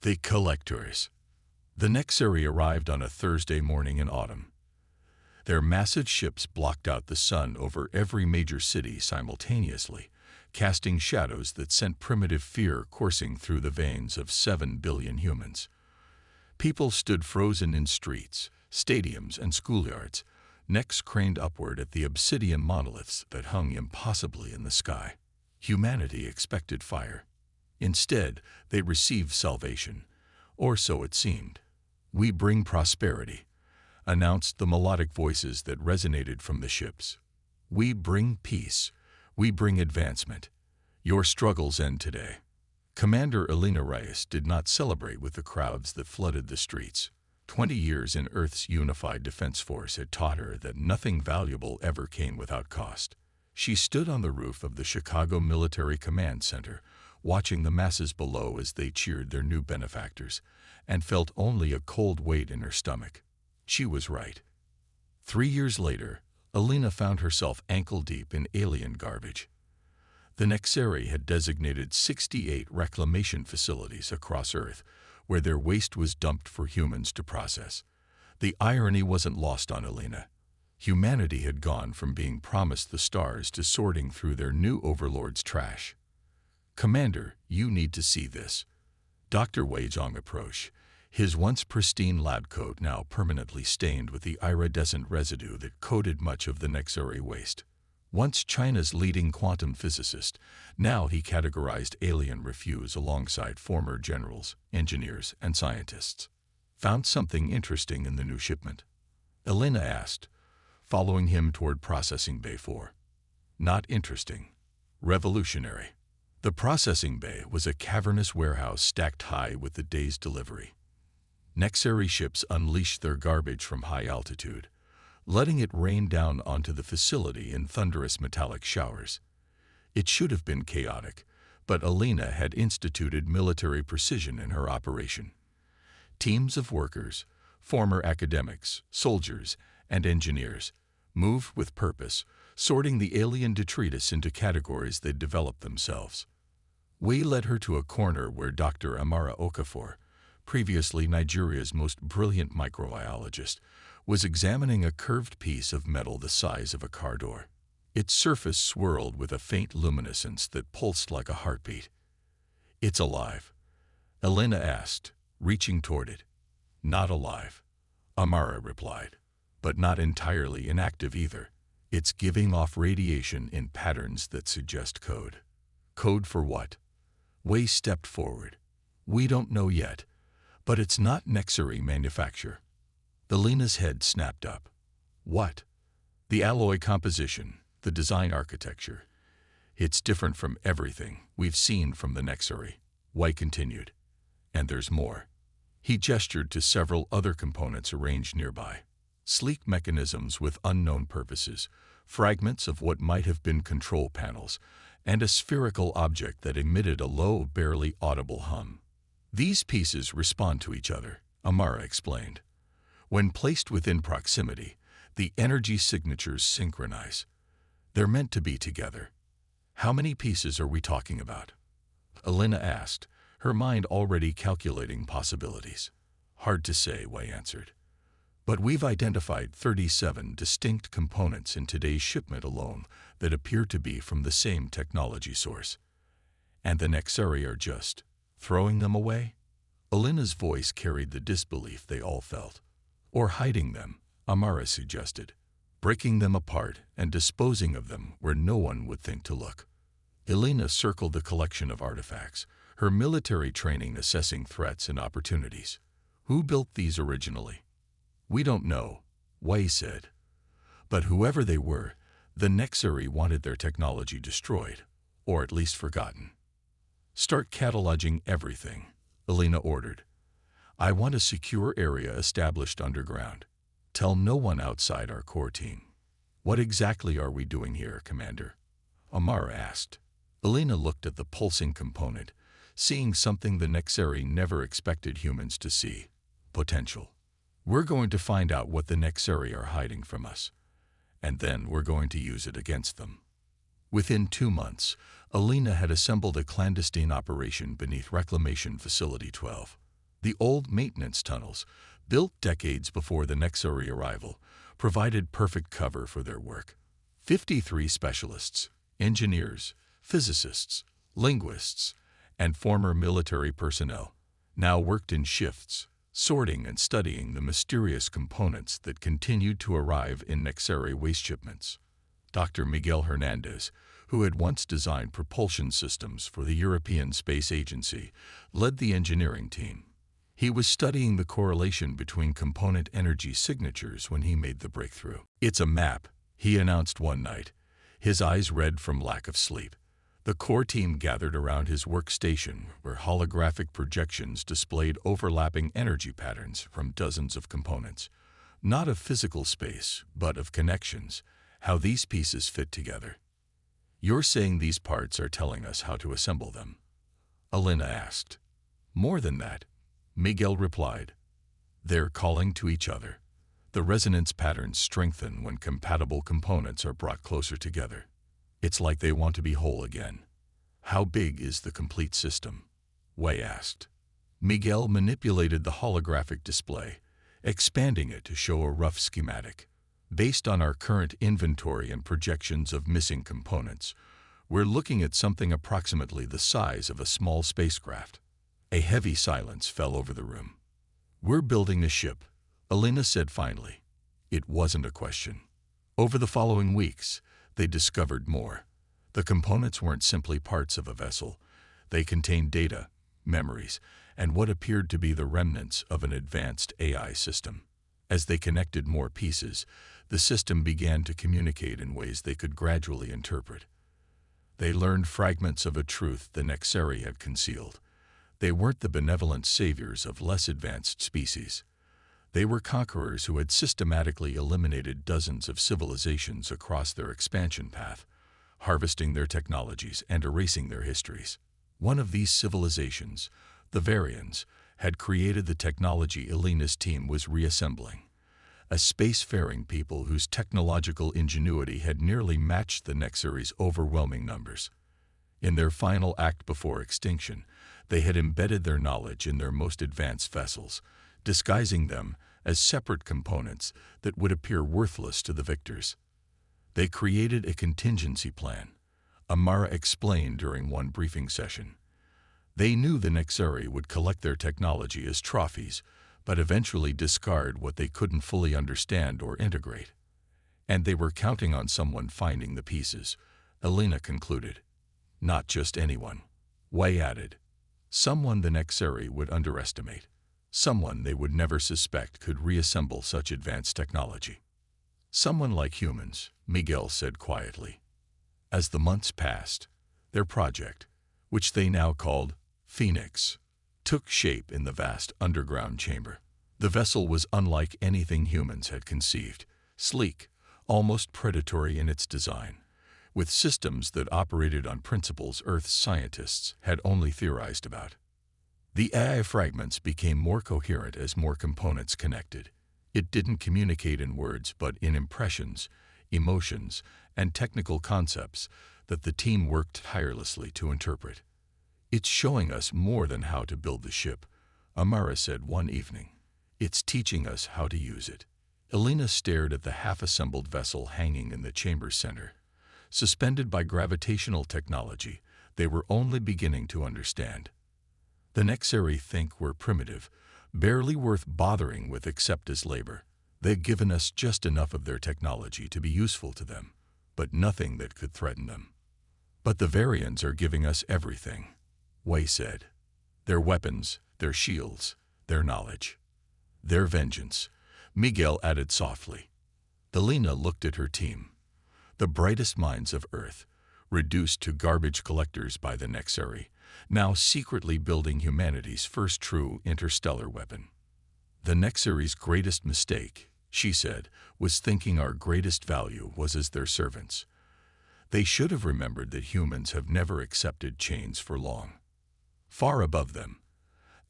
The collectors. The Nexari arrived on a Thursday morning in autumn. Their massive ships blocked out the sun over every major city simultaneously, casting shadows that sent primitive fear coursing through the veins of 7 billion humans. People stood frozen in streets, stadiums, and schoolyards, necks craned upward at the obsidian monoliths that hung impossibly in the sky. Humanity expected fire. Instead, they received salvation, or so it seemed. "We bring prosperity," announced the melodic voices that resonated from the ships. "We bring peace. We bring advancement. Your struggles end today." Commander Elena Reyes did not celebrate with the crowds that flooded the streets. 20 years in Earth's unified defense force had taught her that nothing valuable ever came without cost. She stood on the roof of the Chicago Military Command Center, watching the masses below as they cheered their new benefactors, and felt only a cold weight in her stomach. She was right. 3 years later, Elena found herself ankle-deep in alien garbage. The Nexari had designated 68 reclamation facilities across Earth, where their waste was dumped for humans to process. The irony wasn't lost on Elena. Humanity had gone from being promised the stars to sorting through their new overlord's trash. "Commander, you need to see this." Dr. Wei Zhang approached, his once pristine lab coat now permanently stained with the iridescent residue that coated much of the Nexari waste. Once China's leading quantum physicist, now he categorized alien refuse alongside former generals, engineers, and scientists. "Found something interesting in the new shipment?" Elena asked, following him toward Processing Bay 4. "Not interesting. Revolutionary." The processing bay was a cavernous warehouse stacked high with the day's delivery. Nexari ships unleashed their garbage from high altitude, letting it rain down onto the facility in thunderous metallic showers. It should have been chaotic, but Elena had instituted military precision in her operation. Teams of workers, former academics, soldiers, and engineers, moved with purpose, sorting the alien detritus into categories they'd developed themselves. Wei led her to a corner where Dr. Amara Okafor, previously Nigeria's most brilliant microbiologist, was examining a curved piece of metal the size of a car door. Its surface swirled with a faint luminescence that pulsed like a heartbeat. "It's alive," Elena asked, reaching toward it. "Not alive," Amara replied, "but not entirely inactive either. It's giving off radiation in patterns that suggest code." "Code for what?" Wei stepped forward. "We don't know yet, but it's not Nexari manufacture." Elena's head snapped up. "What?" "The alloy composition, the design architecture. It's different from everything we've seen from the Nexari," Wei continued. "And there's more." He gestured to several other components arranged nearby. Sleek mechanisms with unknown purposes, fragments of what might have been control panels, and a spherical object that emitted a low, barely audible hum. "These pieces respond to each other," Amara explained. "When placed within proximity, the energy signatures synchronize. They're meant to be together." "How many pieces are we talking about?" Elena asked, her mind already calculating possibilities. "Hard to say," Wei answered. "But we've identified 37 distinct components in today's shipment alone that appear to be from the same technology source. And the Nexari are just throwing them away?" Elena's voice carried the disbelief they all felt. "Or hiding them," Amara suggested, "breaking them apart and disposing of them where no one would think to look." Elena circled the collection of artifacts, her military training assessing threats and opportunities. "Who built these originally?" "We don't know," Wei said. "But whoever they were, the Nexari wanted their technology destroyed, or at least forgotten." "Start cataloging everything," Elena ordered. "I want a secure area established underground. Tell no one outside our core team." "What exactly are we doing here, Commander?" Amara asked. Elena looked at the pulsing component, seeing something the Nexari never expected humans to see: potential. "We're going to find out what the Nexari are hiding from us, and then we're going to use it against them." Within 2 months, Elena had assembled a clandestine operation beneath Reclamation Facility 12. The old maintenance tunnels, built decades before the Nexari arrival, provided perfect cover for their work. 53 specialists, engineers, physicists, linguists, and former military personnel now worked in shifts, sorting and studying the mysterious components that continued to arrive in Nexari waste shipments. Dr. Miguel Hernandez, who had once designed propulsion systems for the European Space Agency, led the engineering team. He was studying the correlation between component energy signatures when he made the breakthrough. "It's a map," he announced one night, his eyes red from lack of sleep. The core team gathered around his workstation, where holographic projections displayed overlapping energy patterns from dozens of components. Not of physical space, but of connections, how these pieces fit together. "You're saying these parts are telling us how to assemble them?" Alina asked. "More than that," Miguel replied. "They're calling to each other. The resonance patterns strengthen when compatible components are brought closer together. It's like they want to be whole again." "How big is the complete system?" Wei asked. Miguel manipulated the holographic display, expanding it to show a rough schematic. "Based on our current inventory and projections of missing components, we're looking at something approximately the size of a small spacecraft." A heavy silence fell over the room. "We're building a ship," Alina said finally. It wasn't a question. Over the following weeks, they discovered more. The components weren't simply parts of a vessel. They contained data, memories, and what appeared to be the remnants of an advanced AI system. As they connected more pieces, the system began to communicate in ways they could gradually interpret. They learned fragments of a truth the Nexari had concealed. They weren't the benevolent saviors of less advanced species. They were conquerors who had systematically eliminated dozens of civilizations across their expansion path, harvesting their technologies and erasing their histories. One of these civilizations, the Varians, had created the technology Alina's team was reassembling. A spacefaring people whose technological ingenuity had nearly matched the Nexari's overwhelming numbers. In their final act before extinction, they had embedded their knowledge in their most advanced vessels, disguising them as separate components that would appear worthless to the victors. They created a contingency plan, Amara explained during one briefing session. They knew the Nexari would collect their technology as trophies, but eventually discard what they couldn't fully understand or integrate. And they were counting on someone finding the pieces, Alina concluded. Not just anyone, Wei added. Someone the Nexari would underestimate. Someone they would never suspect could reassemble such advanced technology. Someone like humans, Miguel said quietly. As the months passed, their project, which they now called Phoenix, took shape in the vast underground chamber. The vessel was unlike anything humans had conceived, sleek, almost predatory in its design, with systems that operated on principles Earth's scientists had only theorized about. The AI fragments became more coherent as more components connected. It didn't communicate in words but in impressions, emotions, and technical concepts that the team worked tirelessly to interpret. "It's showing us more than how to build the ship," Amara said one evening. "It's teaching us how to use it." Alina stared at the half-assembled vessel hanging in the chamber's center. Suspended by gravitational technology, they were only beginning to understand. The Nexari think we're primitive, barely worth bothering with except as labor. They've given us just enough of their technology to be useful to them, but nothing that could threaten them. "But the Varians are giving us everything," Wei said. "Their weapons, their shields, their knowledge. Their vengeance," Miguel added softly. Alina looked at her team. The brightest minds of Earth, reduced to garbage collectors by the Nexari, now secretly building humanity's first true interstellar weapon. "The Nexari's greatest mistake," she said, "was thinking our greatest value was as their servants. They should have remembered that humans have never accepted chains for long." Far above them,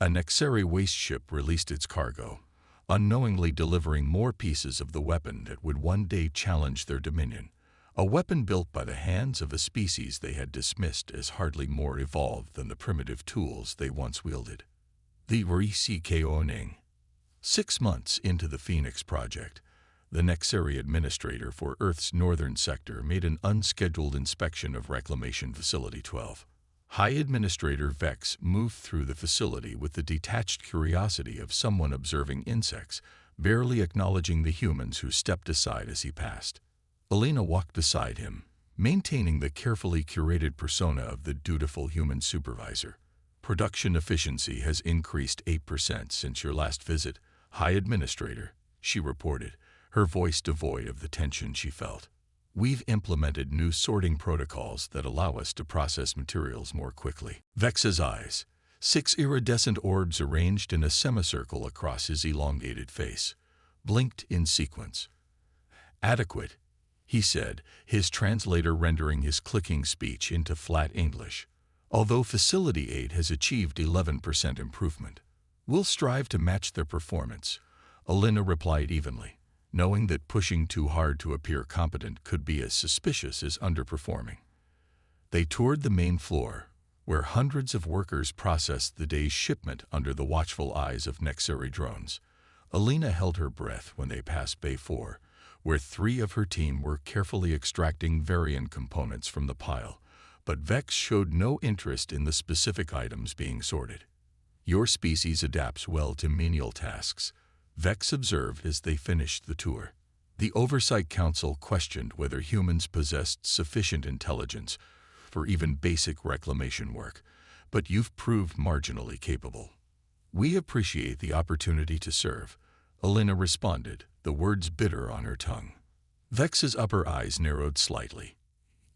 a Nexari waste ship released its cargo, unknowingly delivering more pieces of the weapon that would one day challenge their dominion. A weapon built by the hands of a species they had dismissed as hardly more evolved than the primitive tools they once wielded. The Warship. 6 months into the Phoenix project, the Nexary administrator for Earth's northern sector made an unscheduled inspection of Reclamation Facility 12. High Administrator Vex moved through the facility with the detached curiosity of someone observing insects, barely acknowledging the humans who stepped aside as he passed. Alina walked beside him, maintaining the carefully curated persona of the dutiful human supervisor. Production efficiency has increased 8% since your last visit, High Administrator, she reported, her voice devoid of the tension she felt. We've implemented new sorting protocols that allow us to process materials more quickly. Vex's eyes, 6 iridescent orbs arranged in a semicircle across his elongated face, blinked in sequence. Adequate, he said, his translator rendering his clicking speech into flat English. Although Facility 8 has achieved 11% improvement, we'll strive to match their performance, Alina replied evenly, knowing that pushing too hard to appear competent could be as suspicious as underperforming. They toured the main floor, where hundreds of workers processed the day's shipment under the watchful eyes of Nexary drones. Alina held her breath when they passed Bay 4, where 3 of her team were carefully extracting Varian components from the pile, but Vex showed no interest in the specific items being sorted. Your species adapts well to menial tasks, Vex observed as they finished the tour. The Oversight Council questioned whether humans possessed sufficient intelligence for even basic reclamation work, but you've proved marginally capable. We appreciate the opportunity to serve, Alina responded, the words bitter on her tongue. Vex's upper eyes narrowed slightly.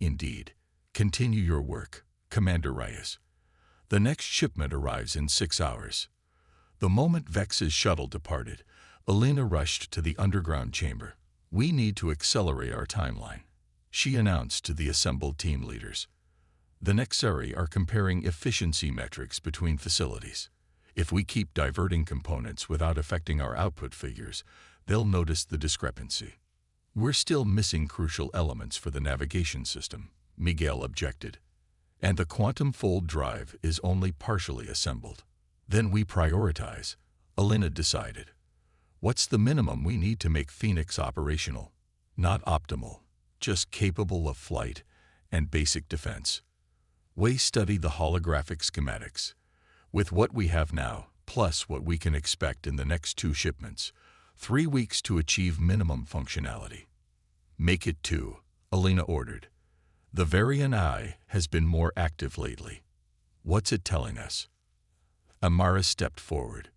Indeed. Continue your work, Commander Reyes. The next shipment arrives in 6 hours. The moment Vex's shuttle departed, Alina rushed to the underground chamber. We need to accelerate our timeline, she announced to the assembled team leaders. The Nexary are comparing efficiency metrics between facilities. If we keep diverting components without affecting our output figures, they'll notice the discrepancy. We're still missing crucial elements for the navigation system, Miguel objected. And the quantum fold drive is only partially assembled. Then we prioritize, Alina decided. What's the minimum we need to make Phoenix operational? Not optimal, just capable of flight and basic defense. We study the holographic schematics. With what we have now, plus what we can expect in the next 2 shipments, 3 weeks to achieve minimum functionality. Make it 2, Alina ordered. The Varian Eye has been more active lately. What's it telling us? Amara stepped forward.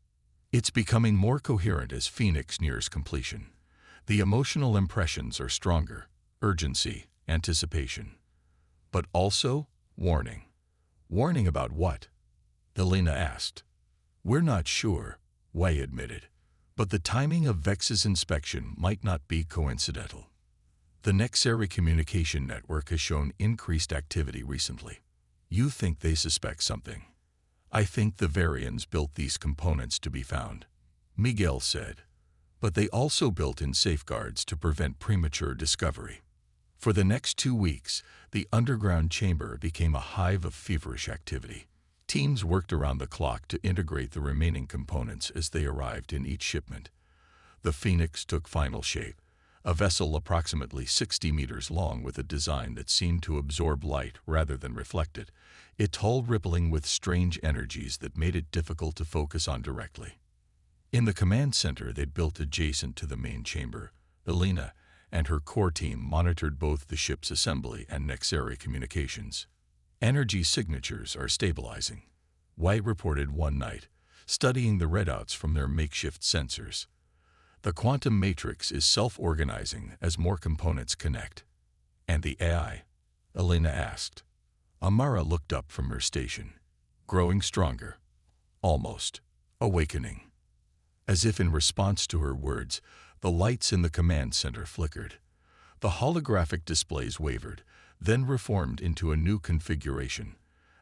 It's becoming more coherent as Phoenix nears completion. The emotional impressions are stronger, urgency, anticipation. But also, warning. Warning about what? Alina asked. We're not sure, Wei admitted. But the timing of Vex's inspection might not be coincidental. The Nexary communication network has shown increased activity recently. You think they suspect something. I think the Varians built these components to be found, Miguel said. But they also built in safeguards to prevent premature discovery. For the next 2 weeks, the underground chamber became a hive of feverish activity. Teams worked around the clock to integrate the remaining components as they arrived in each shipment. The Phoenix took final shape. A vessel approximately 60 meters long with a design that seemed to absorb light rather than reflect it, its hull rippling with strange energies that made it difficult to focus on directly. In the command center they'd built adjacent to the main chamber, Alina and her core team monitored both the ship's assembly and Nexary communications. Energy signatures are stabilizing, White reported one night, studying the readouts from their makeshift sensors. The quantum matrix is self-organizing as more components connect. And the AI? Alina asked. Amara looked up from her station. Growing stronger. Almost. Awakening. As if in response to her words, the lights in the command center flickered. The holographic displays wavered, then reformed into a new configuration,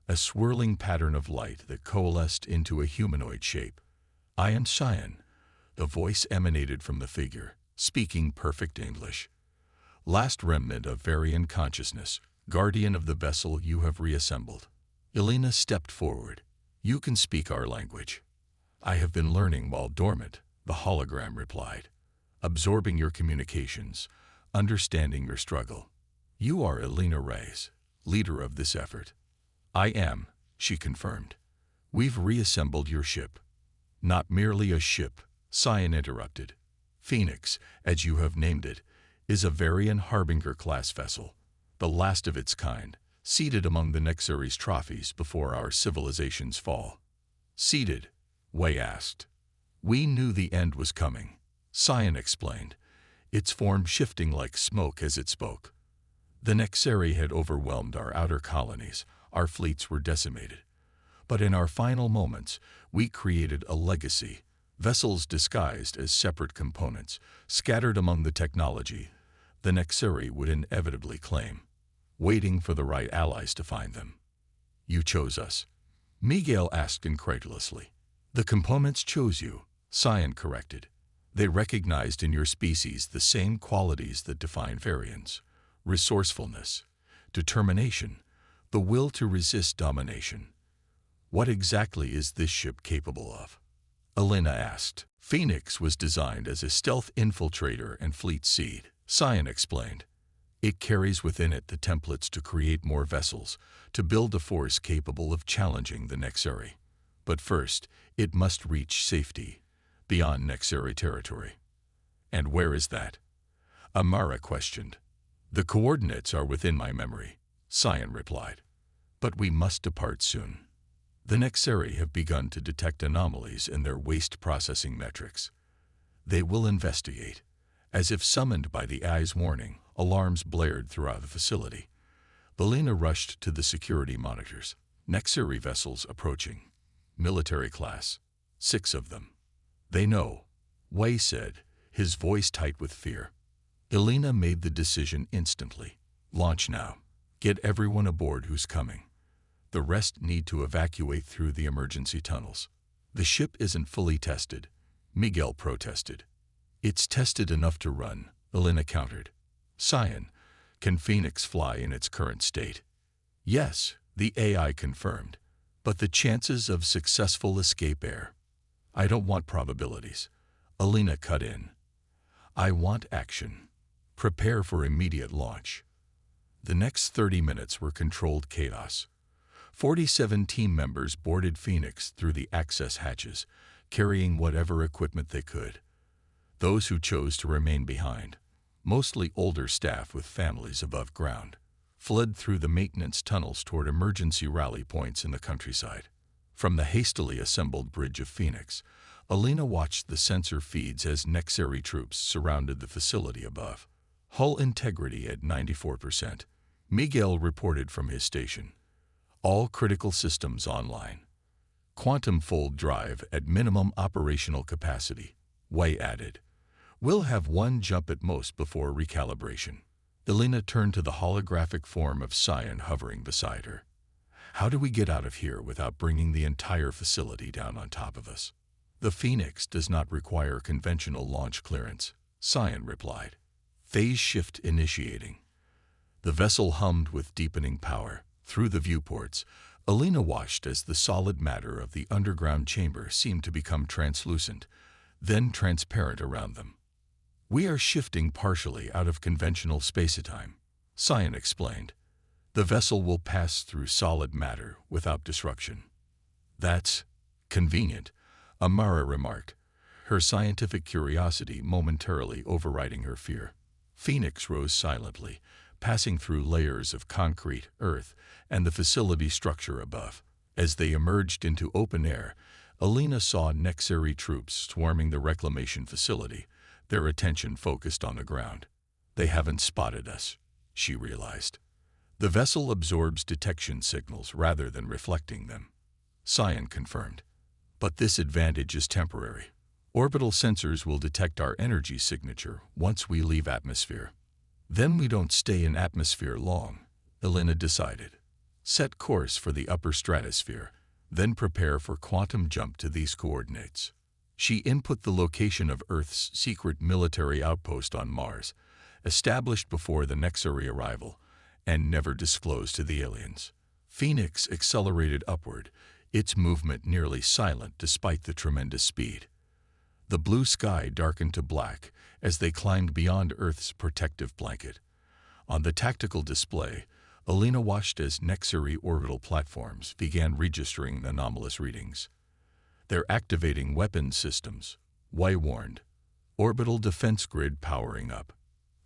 a swirling pattern of light that coalesced into a humanoid shape. I am Cyan. The voice emanated from the figure, speaking perfect English. Last remnant of Varian consciousness, guardian of the vessel you have reassembled. Alina stepped forward. You can speak our language. I have been learning while dormant, the hologram replied. Absorbing your communications, understanding your struggle. You are Elena Reyes, leader of this effort. I am, she confirmed. We've reassembled your ship. Not merely a ship, Cyan interrupted. Phoenix, as you have named it, is a Varian Harbinger-class vessel, the last of its kind, seated among the Nexaries trophies before our civilization's fall. Seated? Wei asked. We knew the end was coming, Cyan explained, its form shifting like smoke as it spoke. The Nexarii had overwhelmed our outer colonies, our fleets were decimated. But in our final moments, we created a legacy, vessels disguised as separate components, scattered among the technology the Nexarii would inevitably claim, waiting for the right allies to find them. You chose us, Miguel asked incredulously. The components chose you, Cyan corrected. They recognized in your species the same qualities that define Varians: resourcefulness, determination, the will to resist domination. What exactly is this ship capable of? Elena asked. Phoenix was designed as a stealth infiltrator and fleet seed, Cyan explained. It carries within it the templates to create more vessels, to build a force capable of challenging the Nexarii. But first, it must reach safety, beyond Nexarii territory. And where is that? Amara questioned. The coordinates are within my memory, Cyan replied. But we must depart soon. The Nexarii have begun to detect anomalies in their waste processing metrics. They will investigate. As if summoned by the AI's warning, alarms blared throughout the facility. Belina rushed to the security monitors. Nexarii vessels approaching. Military class. 6 of them. They know, Wei said, his voice tight with fear. Elena made the decision instantly. Launch now. Get everyone aboard who's coming. The rest need to evacuate through the emergency tunnels. The ship isn't fully tested, Miguel protested. It's tested enough to run, Elena countered. Cyan, can Phoenix fly in its current state? Yes, the AI confirmed. But the chances of successful escape are. I don't want probabilities. Elena cut in. I want action. Prepare for immediate launch. The next 30 minutes were controlled chaos. 47 team members boarded Phoenix through the access hatches, carrying whatever equipment they could. Those who chose to remain behind, mostly older staff with families above ground, fled through the maintenance tunnels toward emergency rally points in the countryside. From the hastily assembled bridge of Phoenix, Elena watched the sensor feeds as Nexarii troops surrounded the facility above. Hull integrity at 94%. Miguel reported from his station. All critical systems online. Quantum fold drive at minimum operational capacity, Wei added. We'll have one jump at most before recalibration. Elena turned to the holographic form of Cyan hovering beside her. How do we get out of here without bringing the entire facility down on top of us? The Phoenix does not require conventional launch clearance, Cyan replied. Phase shift initiating. The vessel hummed with deepening power. Through the viewports, Elena watched as the solid matter of the underground chamber seemed to become translucent, then transparent around them. We are shifting partially out of conventional spacetime, Cyan explained. The vessel will pass through solid matter without disruption. That's convenient, Amara remarked, her scientific curiosity momentarily overriding her fear. Phoenix rose silently, passing through layers of concrete, earth, and the facility structure above. As they emerged into open air, Elena saw Nexarii troops swarming the reclamation facility, their attention focused on the ground. They haven't spotted us, she realized. The vessel absorbs detection signals rather than reflecting them, Cyan confirmed. But this advantage is temporary. Orbital sensors will detect our energy signature once we leave atmosphere. Then we don't stay in atmosphere long, Elena decided. Set course for the upper stratosphere, then prepare for quantum jump to these coordinates. She input the location of Earth's secret military outpost on Mars, established before the Nexarii arrival, and never disclosed to the aliens. Phoenix accelerated upward, its movement nearly silent despite the tremendous speed. The blue sky darkened to black as they climbed beyond Earth's protective blanket. On the tactical display, Alina watched as Nexari orbital platforms began registering anomalous readings. They're activating weapons systems, Y warned. Orbital defense grid powering up.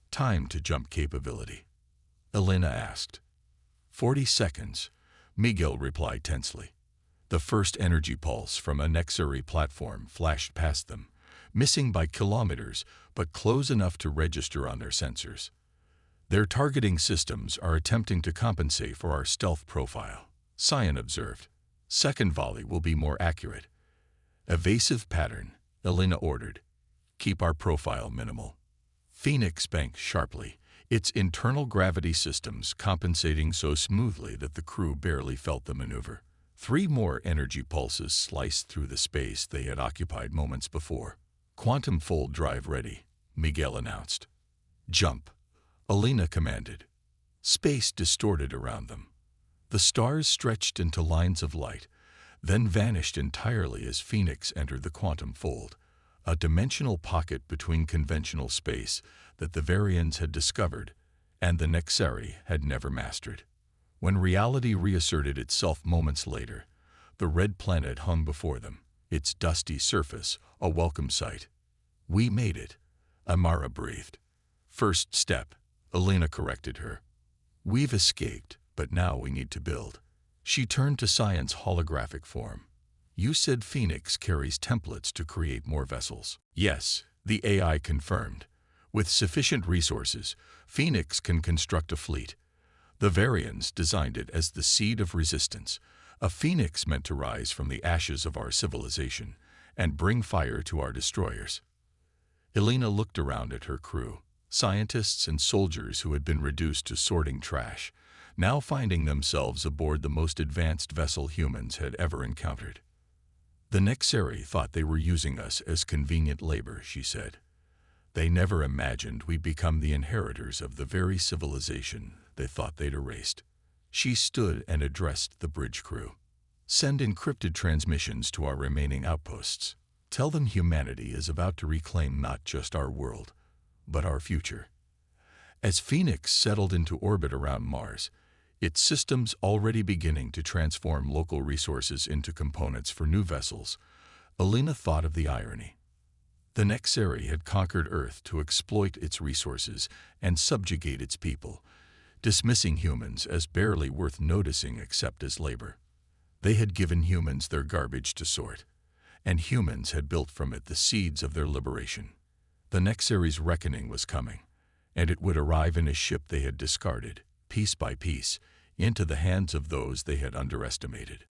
Time to jump capability. Alina asked. 40 seconds, Miguel replied tensely. The first energy pulse from a Nexari platform flashed past them, missing by kilometers but close enough to register on their sensors. Their targeting systems are attempting to compensate for our stealth profile, Cyan observed. Second volley will be more accurate. Evasive pattern, Alina ordered. Keep our profile minimal. Phoenix banked sharply, its internal gravity systems compensating so smoothly that the crew barely felt the maneuver. 3 more energy pulses sliced through the space they had occupied moments before. Quantum fold drive ready, Miguel announced. Jump, Alina commanded. Space distorted around them. The stars stretched into lines of light, then vanished entirely as Phoenix entered the quantum fold, a dimensional pocket between conventional space that the Varians had discovered and the Nexari had never mastered. When reality reasserted itself moments later, the red planet hung before them, its dusty surface a welcome sight. We made it, Amara breathed. First step, Alina corrected her. We've escaped, but now we need to build. She turned to Cyan's holographic form. You said Phoenix carries templates to create more vessels. Yes, the AI confirmed. With sufficient resources, Phoenix can construct a fleet. The Varians designed it as the seed of resistance, a phoenix meant to rise from the ashes of our civilization and bring fire to our destroyers. Alina looked around at her crew, scientists and soldiers who had been reduced to sorting trash, now finding themselves aboard the most advanced vessel humans had ever encountered. The Nexari thought they were using us as convenient labor, she said. They never imagined we'd become the inheritors of the very civilization they thought they'd erased. She stood and addressed the bridge crew. Send encrypted transmissions to our remaining outposts. Tell them humanity is about to reclaim not just our world, but our future. As Phoenix settled into orbit around Mars, its systems already beginning to transform local resources into components for new vessels, Alina thought of the irony. The Nexari had conquered Earth to exploit its resources and subjugate its people, dismissing humans as barely worth noticing except as labor. They had given humans their garbage to sort, and humans had built from it the seeds of their liberation. The Nexari's reckoning was coming, and it would arrive in a ship they had discarded, piece by piece, into the hands of those they had underestimated.